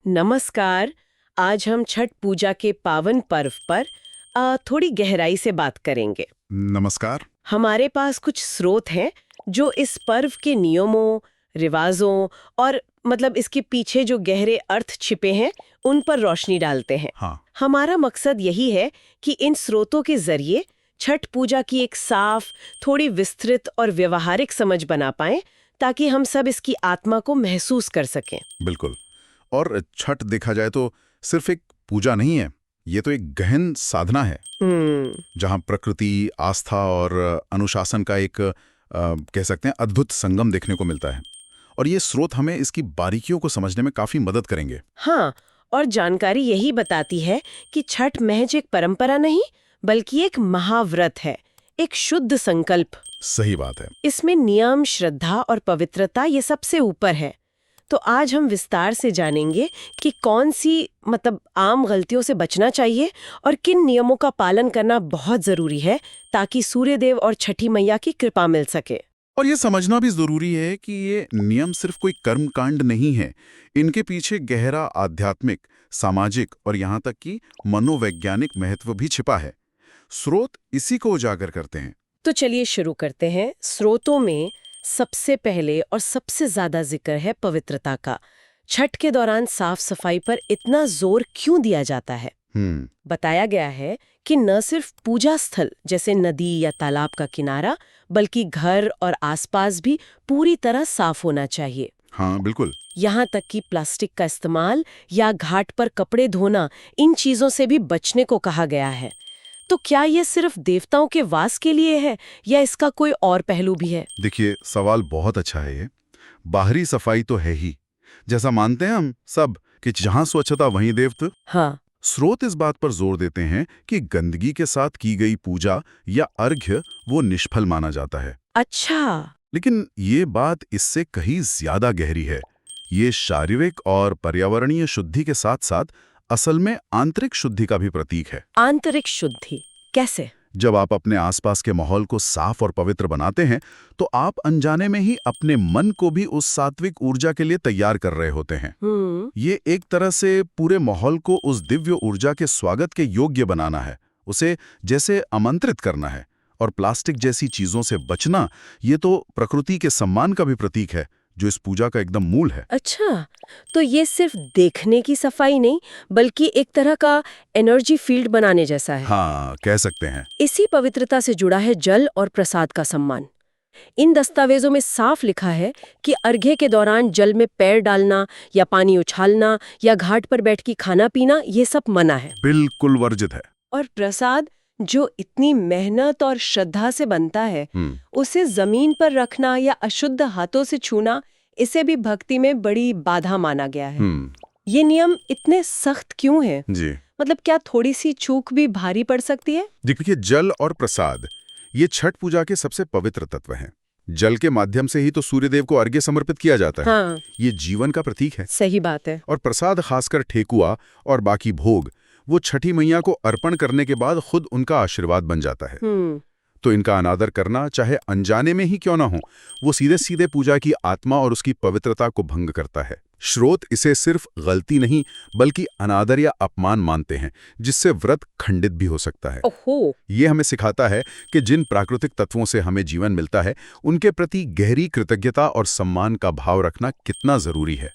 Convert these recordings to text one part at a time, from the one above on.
नमस्कार। आज हम छठ पूजा के पावन पर्व पर थोड़ी गहराई से बात करेंगे। नमस्कार। हमारे पास कुछ स्रोत हैं जो इस पर्व के नियमों, रिवाजों और इसके पीछे जो गहरे अर्थ छिपे हैं उन पर रोशनी डालते हैं। हाँ, हमारा मकसद यही है कि इन स्रोतों के जरिए छठ पूजा की एक साफ, थोड़ी विस्तृत और व्यवहारिक समझ बना पाएं, ताकि हम सब इसकी आत्मा को महसूस कर सकें। बिल्कुल। और छठ देखा जाए तो सिर्फ एक पूजा नहीं है, ये तो एक गहन साधना है जहाँ प्रकृति, आस्था और अनुशासन का एक कह सकते हैं अद्भुत संगम देखने को मिलता है। और ये स्रोत हमें इसकी बारीकियों को समझने में काफी मदद करेंगे। हाँ, और जानकारी यही बताती है कि छठ महज एक परंपरा नहीं, बल्कि एक महाव्रत है, एक शुद्ध संकल्प। सही बात है। इसमें नियम, श्रद्धा और पवित्रता ये सबसे ऊपर है। तो आज हम विस्तार से जानेंगे कि कौन सी आम गलतियों से बचना चाहिए और किन नियमों का पालन करना बहुत जरूरी है, ताकि सूर्यदेव और छठी मैया की कृपा मिल सके। और ये समझना भी जरूरी है कि ये नियम सिर्फ कोई कर्मकांड नहीं है, इनके पीछे गहरा आध्यात्मिक, सामाजिक और यहाँ तक कि मनोवैज्ञानिक महत्व भी छिपा है। स्रोत इसी को उजागर करते हैं। तो चलिए शुरू करते हैं। स्रोतों में सबसे पहले और सबसे ज्यादा जिक्र है पवित्रता का। छठ के दौरान साफ सफाई पर इतना जोर क्यों दिया जाता है? बताया गया है कि न सिर्फ पूजा स्थल जैसे नदी या तालाब का किनारा, बल्कि घर और आसपास भी पूरी तरह साफ होना चाहिए। हाँ, बिल्कुल। यहाँ तक कि प्लास्टिक का इस्तेमाल या घाट पर कपड़े धोना, इन चीजों से भी बचने को कहा गया है। तो क्या ये सिर्फ देवताओं के वास के लिए है या इसका कोई और पहलू भी है? देखिए, सवाल बहुत अच्छा है ये। बाहरी सफाई तो है ही, जैसा मानते हैं हम सब कि जहां स्वच्छता वहीं देवत्व। हाँ। स्रोत इस बात पर जोर देते हैं कि गंदगी के साथ की गई पूजा या अर्घ्य वो निष्फल माना जाता है। अच्छा। लेकिन ये बात इससे कहीं ज्यादा गहरी है। ये शारीरिक और पर्यावरणीय शुद्धि के साथ साथ असल में आंतरिक शुद्धि का भी प्रतीक है। आंतरिक शुद्धि कैसे? जब आप अपने आसपास के माहौल को साफ और पवित्र बनाते हैं, तो आप अनजाने में ही अपने मन को भी उस सात्विक ऊर्जा के लिए तैयार कर रहे होते हैं। ये एक तरह से पूरे माहौल को उस दिव्य ऊर्जा के स्वागत के योग्य बनाना है, उसे जैसे आमंत्रित करना है। और प्लास्टिक जैसी चीजों से बचना, ये तो प्रकृति के सम्मान का भी प्रतीक है, जो इस पूजा का एकदम मूल है। अच्छा, तो ये सिर्फ देखने की सफाई नहीं, बल्कि एक तरह का एनर्जी फील्ड बनाने जैसा है। हाँ, कह सकते हैं। इसी पवित्रता से जुड़ा है जल और प्रसाद का सम्मान। इन दस्तावेजों में साफ लिखा है कि अर्घ्य के दौरान जल में पैर डालना या पानी उछालना या घाट पर बैठ के खाना पीना, ये सब मना है। बिल्कुल वर्जित है। और प्रसाद जो इतनी मेहनत और श्रद्धा से बनता है, उसे जमीन पर रखना या अशुद्ध हाथों से छूना, इसे भी भक्ति में बड़ी बाधा माना गया है। ये नियम इतने सख्त क्यों हैं? जी। क्या थोड़ी सी चूक भी भारी पड़ सकती है? देखिए, जल और प्रसाद ये छठ पूजा के सबसे पवित्र तत्व हैं। जल के माध्यम से ही तो सूर्यदेव को अर्घ्य समर्पित किया जाता है। हाँ। ये जीवन का प्रतीक है। सही बात है। और प्रसाद, खासकर ठेकुआ और बाकी भोग, वो छठी मैया को अर्पण करने के बाद खुद उनका आशीर्वाद बन जाता है। तो इनका अनादर करना, चाहे अनजाने में ही क्यों ना हो, वो सीधे सीधे पूजा की आत्मा और उसकी पवित्रता को भंग करता है। स्रोत इसे सिर्फ गलती नहीं, बल्कि अनादर या अपमान मानते हैं, जिससे व्रत खंडित भी हो सकता है। ओहो। ये हमें सिखाता है कि जिन प्राकृतिक तत्वों से हमें जीवन मिलता है, उनके प्रति गहरी कृतज्ञता और सम्मान का भाव रखना कितना जरूरी है।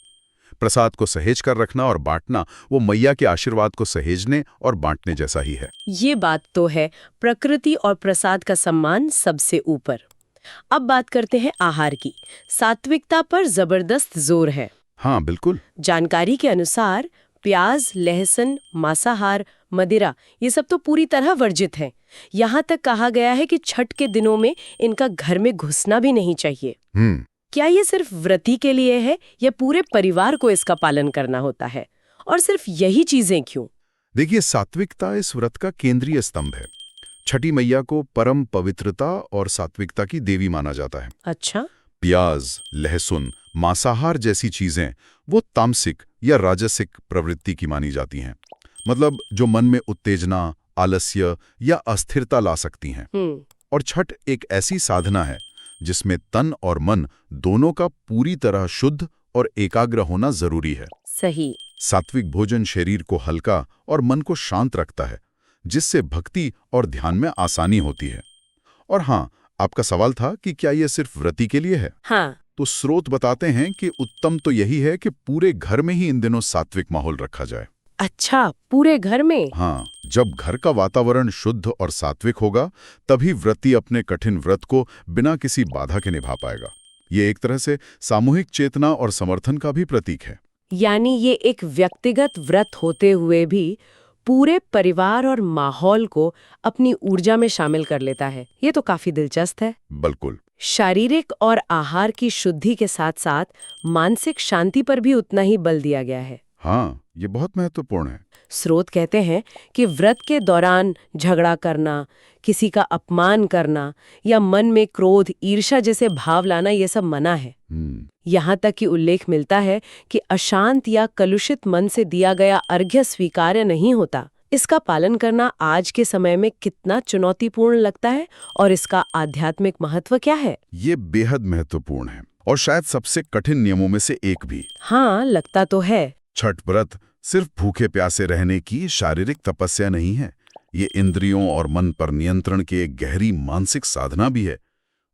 प्रसाद को सहेज कर रखना और बांटना, वो मैया के आशीर्वाद को सहेजने और बांटने जैसा ही है। ये बात तो है, प्रकृति और प्रसाद का सम्मान सबसे ऊपर। अब बात करते हैं आहार की। सात्विकता पर जबरदस्त जोर है। हाँ, बिल्कुल। जानकारी के अनुसार प्याज, लहसुन, मांसाहार, मदिरा, ये सब तो पूरी तरह वर्जित है। यहाँ तक कहा गया है कि छठ के दिनों में इनका घर में घुसना भी नहीं चाहिए। क्या ये सिर्फ व्रती के लिए है या पूरे परिवार को इसका पालन करना होता है? और सिर्फ यही चीजें क्यों? देखिए, सात्विकता इस व्रत का केंद्रीय स्तंभ है। छठी मैया को परम पवित्रता और सात्विकता की देवी माना जाता है। अच्छा। प्याज, लहसुन, मांसाहार जैसी चीजें वो तामसिक या राजसिक प्रवृत्ति की मानी जाती हैं, मतलब जो मन में उत्तेजना, आलस्य या अस्थिरता ला सकती हैं। और छठ एक ऐसी साधना है जिसमें तन और मन दोनों का पूरी तरह शुद्ध और एकाग्र होना जरूरी है। सही। सात्विक भोजन शरीर को हल्का और मन को शांत रखता है, जिससे भक्ति और ध्यान में आसानी होती है। और हाँ, आपका सवाल था कि क्या यह सिर्फ व्रती के लिए है? हाँ। तो स्रोत बताते हैं कि उत्तम तो यही है कि पूरे घर में ही इन दिनों सात्विक माहौल रखा जाए। अच्छा, पूरे घर में? हाँ, जब घर का वातावरण शुद्ध और सात्विक होगा, तभी व्रती अपने कठिन व्रत को बिना किसी बाधा के निभा पाएगा। ये एक तरह से सामूहिक चेतना और समर्थन का भी प्रतीक है। यानी ये एक व्यक्तिगत व्रत होते हुए भी पूरे परिवार और माहौल को अपनी ऊर्जा में शामिल कर लेता है। ये तो काफी दिलचस्प है। बिल्कुल। शारीरिक और आहार की शुद्धि के साथ साथ मानसिक शांति पर भी उतना ही बल दिया गया है। हाँ, ये बहुत महत्वपूर्ण है। स्रोत कहते हैं कि व्रत के दौरान झगड़ा करना, किसी का अपमान करना या मन में क्रोध, ईर्ष्या जैसे भाव लाना, ये सब मना है। यहाँ तक कि उल्लेख मिलता है कि अशांत या कलुषित मन से दिया गया अर्घ्य स्वीकार्य नहीं होता। इसका पालन करना आज के समय में कितना चुनौतीपूर्ण लगता है और इसका आध्यात्मिक महत्व क्या है? ये बेहद महत्वपूर्ण है और शायद सबसे कठिन नियमों में से एक भी। हाँ, लगता तो है। छठ व्रत सिर्फ भूखे प्यासे रहने की शारीरिक तपस्या नहीं है, ये इंद्रियों और मन पर नियंत्रण की एक गहरी मानसिक साधना भी है।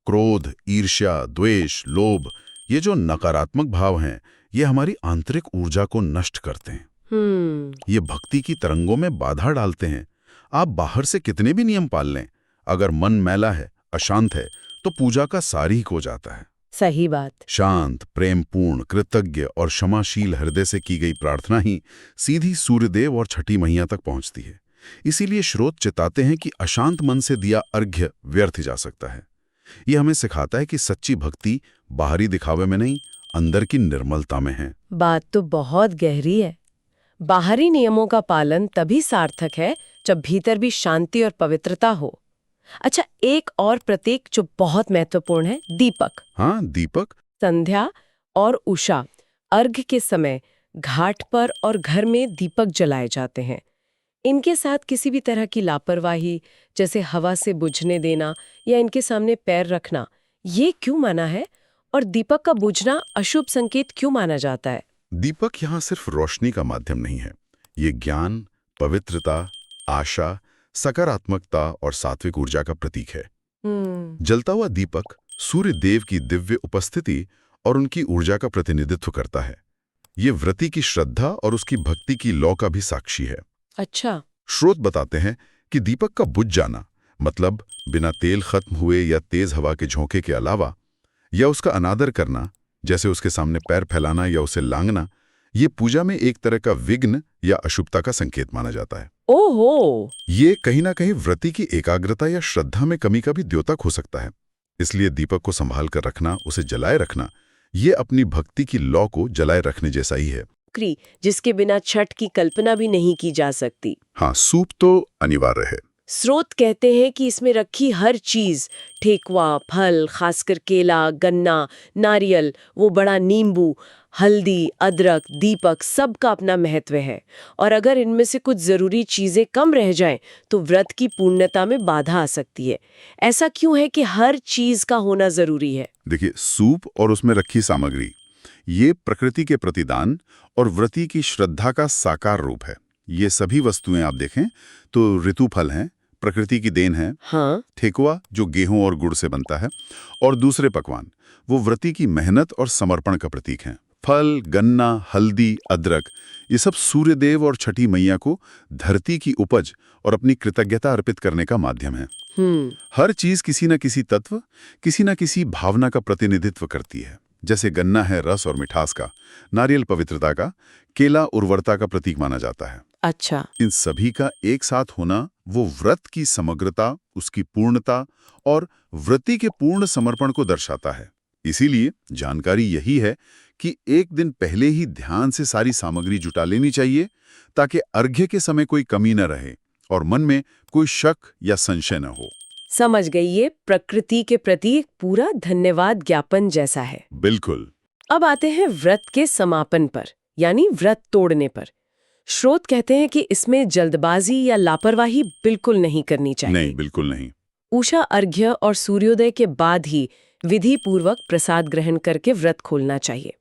क्रोध, ईर्ष्या, द्वेष, लोभ, ये जो नकारात्मक भाव हैं, ये हमारी आंतरिक ऊर्जा को नष्ट करते हैं। ये भक्ति की तरंगों में बाधा डालते हैं। आप बाहर से कितने भी नियम पाल लें, अगर मन मैला है, अशांत है, तो पूजा का सार ही खो जाता है। सही बात। शांत, प्रेमपूर्ण, कृतज्ञ और क्षमाशील हृदय से की गई प्रार्थना ही सीधी सूर्यदेव और छठी मैया तक पहुंचती है। इसीलिए स्रोत चिताते हैं कि अशांत मन से दिया अर्घ्य व्यर्थ जा सकता है। ये हमें सिखाता है कि सच्ची भक्ति बाहरी दिखावे में नहीं, अंदर की निर्मलता में है। बात तो बहुत गहरी है। बाहरी नियमों का पालन तभी सार्थक है जब भीतर भी शांति और पवित्रता हो। अच्छा, एक और प्रतीक जो बहुत महत्वपूर्ण है, दीपक। हाँ, दीपक। संध्या और उषा अर्घ के समय घाट पर और घर में दीपक जलाए जाते हैं। इनके साथ किसी भी तरह की लापरवाही, जैसे हवा से बुझने देना या इनके सामने पैर रखना, ये क्यों माना है? और दीपक का बुझना अशुभ संकेत क्यों माना जाता है? दीपक यहाँ सिर्फ रोशनी का माध्यम नहीं है, ये ज्ञान, पवित्रता, आशा, सकारात्मकता और सात्विक ऊर्जा का प्रतीक है। जलता हुआ दीपक सूर्य देव की दिव्य उपस्थिति और उनकी ऊर्जा का प्रतिनिधित्व करता है। ये व्रती की श्रद्धा और उसकी भक्ति की लौ का भी साक्षी है। अच्छा। स्रोत बताते हैं कि दीपक का बुझ जाना मतलब बिना तेल खत्म हुए या तेज हवा के झोंके के अलावा, या उसका अनादर करना, जैसे उसके सामने पैर फैलाना या उसे लांघना, ये पूजा में एक तरह का विघ्न या अशुभता का संकेत माना जाता है। ओहो! ये कहीं ना कहीं व्रती की एकाग्रता या श्रद्धा में कमी का भी द्योतक हो सकता है। इसलिए दीपक को संभाल कर रखना, उसे जलाए रखना, ये अपनी भक्ति की लौ को जलाए रखने जैसा ही है, जिसके बिना छठ की कल्पना भी नहीं की जा सकती। हाँ, सूप तो अनिवार्य है। स्रोत कहते हैं कि इसमें रखी हर चीज, ठेकुआ, फल, खासकर केला, गन्ना, नारियल, वो बड़ा नींबू, हल्दी, अदरक, दीपक, सबका अपना महत्व है। और अगर इनमें से कुछ जरूरी चीजें कम रह जाएं, तो व्रत की पूर्णता में बाधा आ सकती है। ऐसा क्यों है कि हर चीज का होना जरूरी है? देखिए, सूप और उसमें रखी सामग्री, ये प्रकृति के प्रतिदान और व्रती की श्रद्धा का साकार रूप है। ये सभी वस्तुएं आप देखें तो ऋतु फल हैं, प्रकृति की देन है। हाँ। ठेकुआ जो गेहूं और गुड़ से बनता है, और दूसरे पकवान वो व्रती की मेहनत और समर्पण का प्रतीक हैं। फल, गन्ना, हल्दी, अदरक, ये सब सूर्यदेव और छठी मैया को धरती की उपज और अपनी कृतज्ञता अर्पित करने का माध्यम है। हर चीज किसी न किसी तत्व, किसी न किसी भावना का प्रतिनिधित्व करती है। जैसे गन्ना है रस और मिठास का, नारियल पवित्रता का, केला उर्वरता का प्रतीक माना जाता है। अच्छा। इन सभी का एक साथ होना वो व्रत की समग्रता, उसकी पूर्णता और व्रती के पूर्ण समर्पण को दर्शाता है। इसीलिए जानकारी यही है कि एक दिन पहले ही ध्यान से सारी सामग्री जुटा लेनी चाहिए, ताकि अर्घ्य के समय कोई कमी न रहे और मन में कोई शक या संशय न हो। समझ गई, ये प्रकृति के प्रति एक पूरा धन्यवाद ज्ञापन जैसा है। बिल्कुल। अब आते हैं व्रत के समापन पर, यानी व्रत तोड़ने पर। स्रोत कहते हैं कि इसमें जल्दबाजी या लापरवाही बिल्कुल नहीं करनी चाहिए। नहीं, बिल्कुल नहीं। उषा अर्घ्य और सूर्योदय के बाद ही विधि पूर्वक प्रसाद ग्रहण करके व्रत खोलना चाहिए।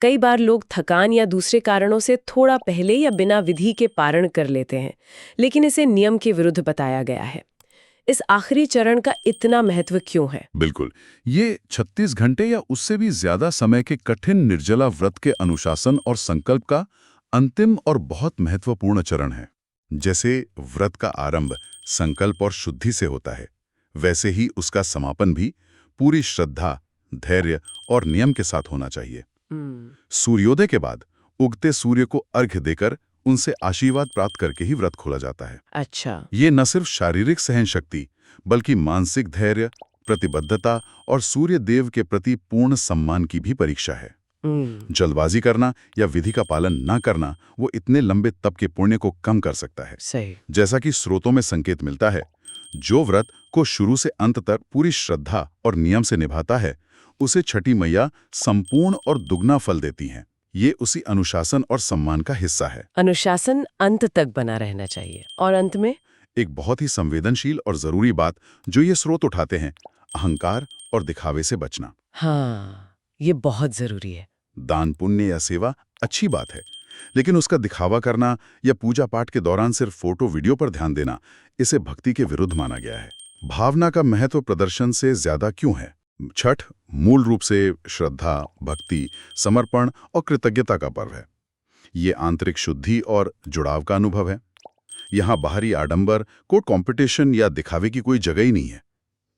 कई बार लोग थकान या दूसरे कारणों से थोड़ा पहले या बिना विधि के पारण कर लेते हैं, लेकिन इसे नियम के विरुद्ध बताया गया है। इस आखिरी चरण का इतना महत्व क्यों है? बिल्कुल, ये 36 घंटे या उससे भी ज्यादा समय के कठिन निर्जला व्रत के अनुशासन और संकल्प का अंतिम और बहुत महत्वपूर्ण चरण है। जैसे व्रत का आरंभ संकल्प और शुद्धि से होता है, वैसे ही उसका समापन भी पूरी श्रद्धा, धैर्य और नियम के साथ होना चाहिए। सूर्योदय के बाद उगते सूर्य को अर्घ्य देकर उनसे आशीर्वाद प्राप्त करके ही व्रत खोला जाता है। अच्छा। ये न सिर्फ शारीरिक सहन शक्ति बल्कि मानसिक धैर्य, प्रतिबद्धता और सूर्य देव के प्रति पूर्ण सम्मान की भी परीक्षा है। जल्दबाजी करना या विधि का पालन न करना वो इतने लंबे तप के पुण्य को कम कर सकता है। सही। जैसा कि स्रोतों में संकेत मिलता है, जो व्रत को शुरू से अंत तक पूरी श्रद्धा और नियम से निभाता है, उसे छठी मैया संपूर्ण और दुगना फल देती हैं। ये उसी अनुशासन और सम्मान का हिस्सा है। अनुशासन अंत तक बना रहना चाहिए। और अंत में एक बहुत ही संवेदनशील और जरूरी बात जो ये स्रोत उठाते हैं, अहंकार और दिखावे से बचना। हाँ, ये बहुत जरूरी है। दान, पुण्य या सेवा अच्छी बात है, लेकिन उसका दिखावा करना या पूजा पाठ के दौरान सिर्फ फोटो वीडियो पर ध्यान देना, इसे भक्ति के विरुद्ध माना गया है। भावना का महत्व प्रदर्शन से ज्यादा क्यों है? छठ मूल रूप से श्रद्धा, भक्ति, समर्पण और कृतज्ञता का पर्व है। ये आंतरिक शुद्धि और जुड़ाव का अनुभव है। यहाँ बाहरी आडंबर, कोई कंपटीशन या दिखावे की कोई जगह ही नहीं है।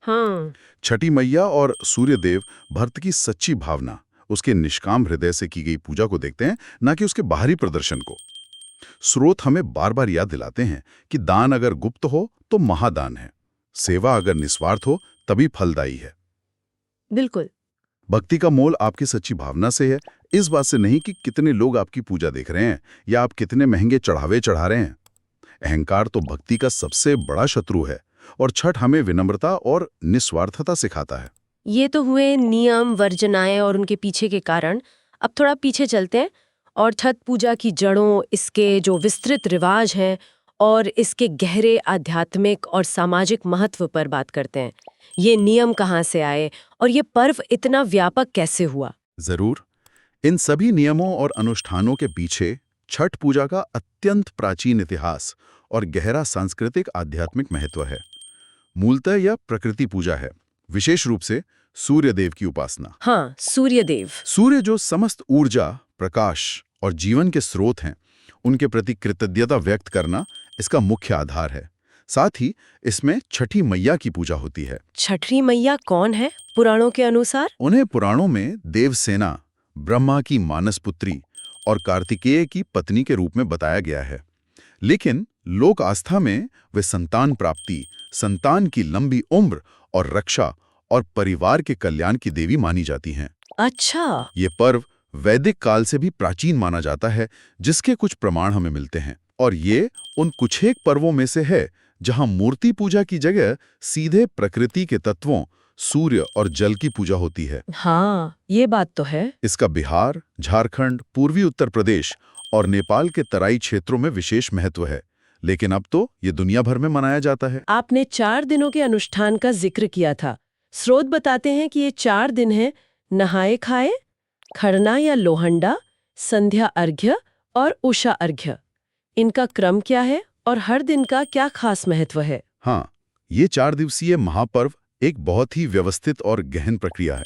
हाँ। छठी मैया और सूर्यदेव भक्त की सच्ची भावना, उसके निष्काम हृदय से की गई पूजा को देखते हैं, न कि उसके बाहरी प्रदर्शन को। स्रोत हमें बार बार याद दिलाते हैं कि दान अगर गुप्त हो तो महादान है, सेवा अगर निस्वार्थ हो तभी फलदायी है। बिल्कुल। भक्ति का मोल आपकी सच्ची भावना से है, इस बात से नहीं कि कितने लोग आपकी पूजा देख रहे हैं या आप कितने महंगे चढ़ावे चढ़ा रहे हैं। अहंकार तो भक्ति का सबसे बड़ा शत्रु है और छठ हमें विनम्रता और निस्वार्थता सिखाता है। ये तो हुए नियम, वर्जनाएं और उनके पीछे के कारण। अब थोड़ा पीछे चलते हैं और छठ पूजा की जड़ों, इसके जो विस्तृत रिवाज हैं और इसके गहरे आध्यात्मिक और सामाजिक महत्व पर बात करते हैं। ये नियम कहाँ से आए और ये पर्व इतना व्यापक कैसे हुआ? जरूर। इन सभी नियमों और अनुष्ठानों के पीछे छठ पूजा का अत्यंत प्राचीन इतिहास और गहरा सांस्कृतिक आध्यात्मिक महत्व है। मूलतः यह प्रकृति पूजा है, विशेष रूप से सूर्य देव की उपासना। हाँ, सूर्य देव। सूर्य जो समस्त ऊर्जा, प्रकाश और जीवन के स्रोत हैं, उनके प्रति कृतज्ञता व्यक्त करना इसका मुख्य आधार है। साथ ही इसमें छठी मैया की पूजा होती है। छठी मैया कौन है पुराणों के अनुसार? उन्हें पुराणों में देवसेना, ब्रह्मा की मानस पुत्री और कार्तिकेय की पत्नी के रूप में बताया गया है, लेकिन लोक आस्था में वे संतान प्राप्ति, संतान की लंबी उम्र और रक्षा और परिवार के कल्याण की देवी मानी जाती हैं। अच्छा। ये पर्व वैदिक काल से भी प्राचीन माना जाता है, जिसके कुछ प्रमाण हमें मिलते हैं, और ये उन कुछ एक पर्वों में से है जहां मूर्ति पूजा की जगह सीधे प्रकृति के तत्वों, सूर्य और जल की पूजा होती है। हाँ, ये बात तो है। इसका बिहार, झारखंड, पूर्वी उत्तर प्रदेश और नेपाल के तराई क्षेत्रों में विशेष महत्व है, लेकिन अब तो ये दुनिया भर में मनाया जाता है। आपने 4 दिनों के अनुष्ठान का जिक्र किया था। स्रोत बताते हैं कि ये 4 दिन हैं: नहाए खाए, खरना या लोहंडा, संध्या अर्घ्य और उषा अर्घ्य। इनका क्रम क्या है और हर दिन का क्या खास महत्व है? हाँ, ये 4 दिवसीय महापर्व एक बहुत ही व्यवस्थित और गहन प्रक्रिया है।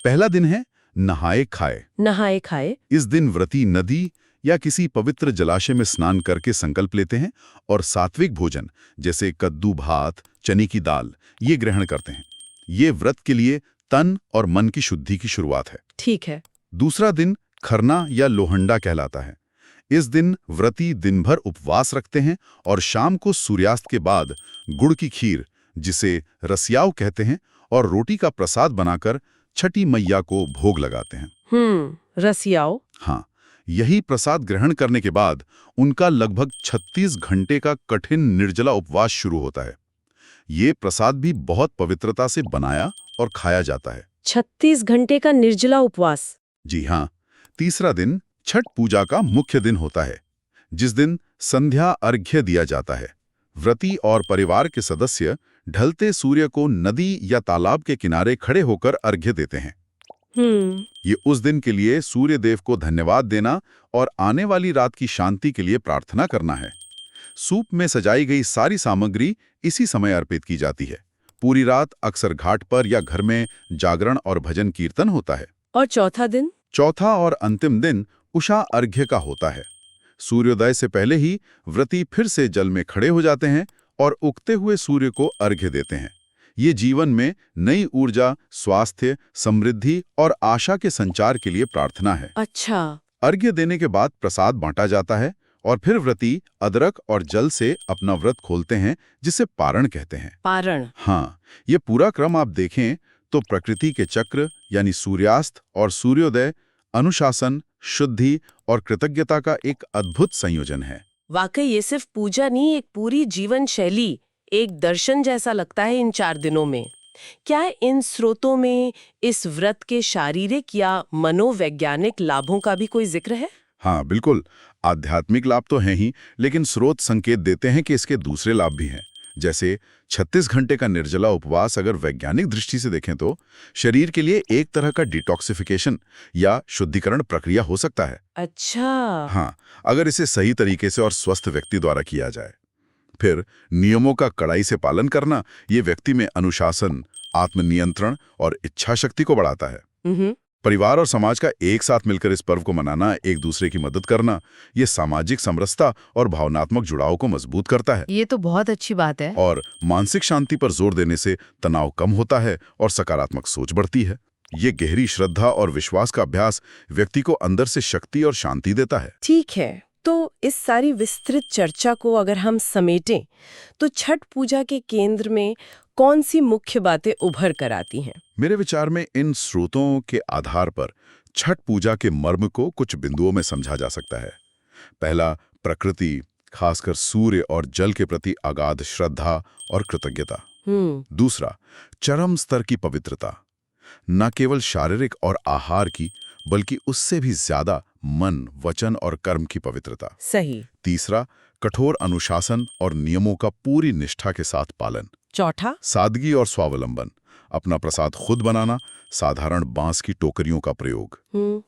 पहला दिन है नहाए खाए। नहाए खाए। इस दिन व्रती नदी या किसी पवित्र जलाशय में स्नान करके संकल्प लेते हैं और सात्विक भोजन जैसे कद्दू भात, चने की दाल ये ग्रहण करते हैं। ये व्रत के लिए तन और मन की शुद्धि की शुरुआत है। ठीक है। दूसरा दिन खरना या लोहंडा कहलाता है। इस दिन व्रती दिन भर उपवास रखते हैं और शाम को सूर्यास्त के बाद गुड़ की खीर, जिसे रसियाव कहते हैं, और रोटी का प्रसाद बनाकर छठी मैया को भोग लगाते हैं। रसियाव। हाँ, यही प्रसाद ग्रहण करने के बाद उनका लगभग 36 घंटे का कठिन निर्जला उपवास शुरू होता है। ये प्रसाद भी बहुत पवित्रता से बनाया और खाया जाता है। 36 घंटे का निर्जला उपवास। जी हाँ। तीसरा दिन छठ पूजा का मुख्य दिन होता है, जिस दिन संध्या अर्घ्य दिया जाता है। व्रती और परिवार के सदस्य ढलते सूर्य को नदी या तालाब के किनारे खड़े होकर अर्घ्य देते हैं। ये उस दिन के लिए सूर्य देव को धन्यवाद देना और आने वाली रात की शांति के लिए प्रार्थना करना है। सूप में सजाई गई सारी सामग्री इसी समय अर्पित की जाती है। पूरी रात अक्सर घाट पर या घर में जागरण और भजन कीर्तन होता है। और चौथा दिन? चौथा और अंतिम दिन उषा अर्घ्य का होता है। सूर्योदय से पहले ही व्रती फिर से जल में खड़े हो जाते हैं और उगते हुए सूर्य को अर्घ्य देते हैं। ये जीवन में नई ऊर्जा, स्वास्थ्य, समृद्धि और आशा के संचार के लिए प्रार्थना है। अच्छा। अर्घ्य देने के बाद प्रसाद बांटा जाता है और फिर व्रती अदरक और जल से अपना व्रत खोलते हैं, जिसे पारण कहते हैं। पारण? हाँ, ये पूरा क्रम आप देखें तो प्रकृति के चक्र यानी सूर्यास्त और सूर्योदय, अनुशासन, शुद्धि और कृतज्ञता का एक अद्भुत संयोजन है। वाकई ये सिर्फ पूजा नहीं, एक पूरी जीवन शैली, एक दर्शन जैसा लगता है इन 4 दिनों में। क्या इन स्रोतों में इस व्रत के शारीरिक या मनोवैज्ञानिक लाभों का भी कोई जिक्र है? हाँ, बिल्कुल। आध्यात्मिक लाभ तो हैं ही, लेकिन स्रोत संकेत देते हैं कि इसके दूसरे लाभ भी हैं। जैसे 36 घंटे का निर्जला उपवास अगर वैज्ञानिक दृष्टि से देखें तो शरीर के लिए एक तरह का डिटॉक्सिफिकेशन या शुद्धिकरण प्रक्रिया हो सकता है। अच्छा। हाँ, अगर इसे सही तरीके से और स्वस्थ व्यक्ति द्वारा किया जाए। फिर नियमों का कड़ाई से पालन करना ये व्यक्ति में अनुशासन, आत्मनियंत्रण और इच्छा शक्ति को बढ़ाता है। परिवार और समाज का एक साथ मिलकर इस पर्व को मनाना, एक दूसरे की मदद करना, ये सामाजिक समरसता और भावनात्मक जुड़ाव को मजबूत करता है। ये तो बहुत अच्छी बात है। और मानसिक शांति पर जोर देने से तनाव कम होता है और सकारात्मक सोच बढ़ती है। ये गहरी श्रद्धा और विश्वास का अभ्यास व्यक्ति को अंदर से शक्ति और शांति देता है। ठीक है, तो इस सारी विस्तृत चर्चा को अगर हम समेटें तो छठ पूजा के केंद्र में कौन सी मुख्य बातें उभर कर आती हैं? मेरे विचार में इन स्रोतों के आधार पर छठ पूजा के मर्म को कुछ बिंदुओं में समझा जा सकता है। पहला, प्रकृति, खासकर सूर्य और जल के प्रति अगाध श्रद्धा और कृतज्ञता। दूसरा, चरम स्तर की पवित्रता, न केवल शारीरिक और आहार की, बल्कि उससे भी ज्यादा मन, वचन और कर्म की पवित्रता। सही। तीसरा, कठोर अनुशासन और नियमों का पूरी निष्ठा के साथ पालन। चौथा, सादगी और स्वावलंबन, अपना प्रसाद खुद बनाना, साधारण बांस की टोकरियों का प्रयोग।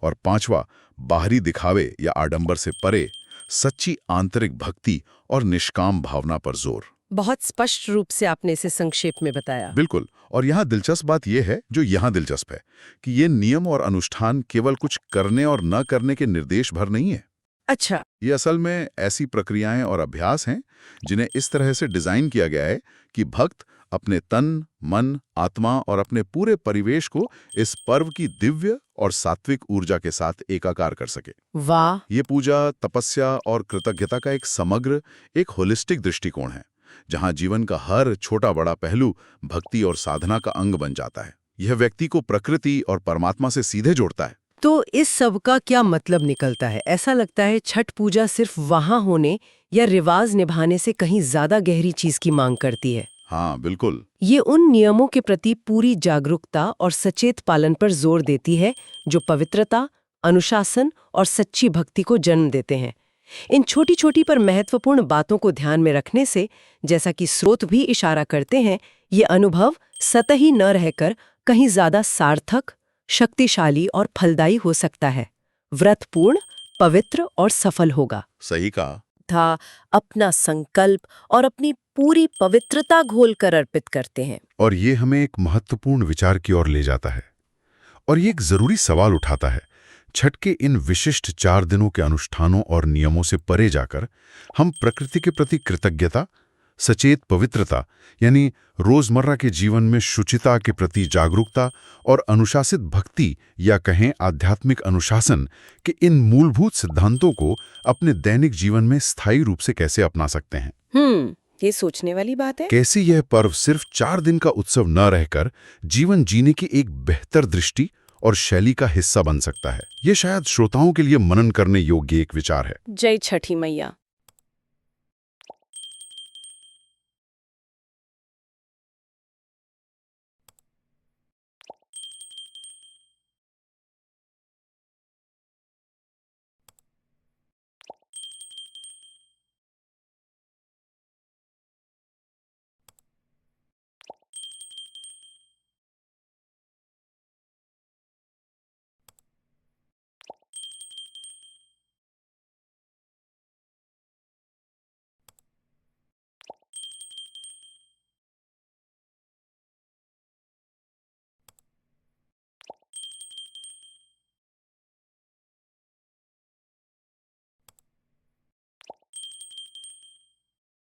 और पांचवा, बाहरी दिखावे या आडंबर से परे सच्ची आंतरिक भक्ति और निष्काम भावना पर जोर। बहुत स्पष्ट रूप से आपने इसे संक्षेप में बताया। बिल्कुल। और यहाँ दिलचस्प बात यह है, जो यहाँ दिलचस्प है, कि ये नियम और अनुष्ठान केवल कुछ करने और न करने के निर्देश भर नहीं है। अच्छा। ये असल में ऐसी प्रक्रियाएं और अभ्यास हैं जिन्हें इस तरह से डिजाइन किया गया है कि भक्त अपने तन, मन, आत्मा और अपने पूरे परिवेश को इस पर्व की दिव्य और सात्विक ऊर्जा के साथ एकाकार कर सके। वाह! ये पूजा, तपस्या और कृतज्ञता का एक समग्र, एक होलिस्टिक दृष्टिकोण है, जहां जीवन का हर छोटा बड़ा पहलू भक्ति और साधना का अंग बन जाता है। यह व्यक्ति को प्रकृति और परमात्मा से सीधे जोड़ता है। तो इस सब का क्या मतलब निकलता है? ऐसा लगता है छठ पूजा सिर्फ वहां होने या रिवाज निभाने से कहीं ज्यादा गहरी चीज की मांग करती है। हाँ, बिल्कुल। ये उन नियमों के प्रति पूरी जागरूकता और सचेत पालन पर जोर देती है जो पवित्रता, अनुशासन और सच्ची भक्ति को जन्म देते हैं। इन छोटी छोटी पर महत्वपूर्ण बातों को ध्यान में रखने से, जैसा कि स्रोत भी इशारा करते हैं, ये अनुभव सतही न रहकर कहीं ज्यादा सार्थक, शक्तिशाली और फलदायी हो सकता है। व्रतपूर्ण, पवित्र और सफल होगा। सही कहा। था अपना संकल्प और अपनी पूरी पवित्रता घोलकर अर्पित करते हैं। और ये हमें एक महत्वपूर्ण विचार की ओर ले जाता है, और ये एक जरूरी सवाल उठाता है। छठ के इन विशिष्ट 4 दिनों के अनुष्ठानों और नियमों से परे जाकर हम प्रकृति के प्रति कृतज्ञता, सचेत पवित्रता यानी रोजमर्रा के जीवन में शुचिता के प्रति जागरूकता और अनुशासित भक्ति या कहें आध्यात्मिक अनुशासन के इन मूलभूत सिद्धांतों को अपने दैनिक जीवन में स्थायी रूप से कैसे अपना सकते हैं। ये सोचने वाली बात है। कैसे यह पर्व सिर्फ 4 दिन का उत्सव न रहकर जीवन जीने की एक बेहतर दृष्टि और शैली का हिस्सा बन सकता है। ये शायद श्रोताओं के लिए मनन करने योग्य एक विचार है। जय छठी मैया।